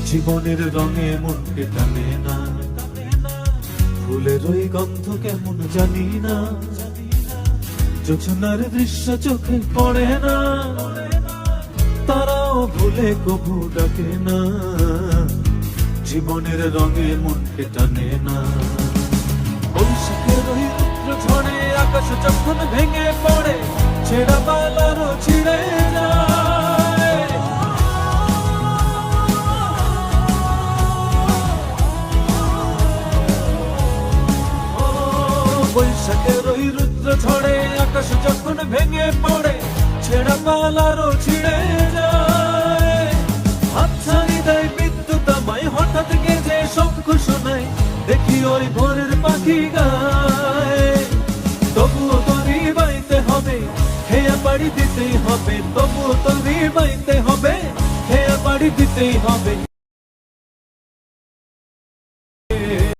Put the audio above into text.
জীবনের রঙে মনকে টানে না, ফুলের ওই গন্ধ কেমন জানি না, জোছনার দৃশ্য চোখে পড়ে না, তারাও ভুলে কবু ডাকে না, জীবনের রঙে মনকে টানে না। বৈশাখের ওই রুদ্র ঝড়ে আকাশ যখন ভেঙে পড়ে, ছেঁড়া পালারও ছিঁড়ে যায়। বৈশাখের ওই রুদ্র ঝড়ে আকাশ যখন ভেঙে পড়ে, ছেঁড়া পালারও ছিঁড়ে যায়। হাতছানি দেয় বিদ্যুৎ আমায়, হঠাৎ গেজে শঙ্খ শোনায়, দেখি ওই ভোরের পাখি গায়। তবুও তরি বাইতে হবে, খেয়া পাড়ি দিতেই হবে, তবুও তরি বাইতে হবে, খেয়া পাড়ি দিতেই হবে।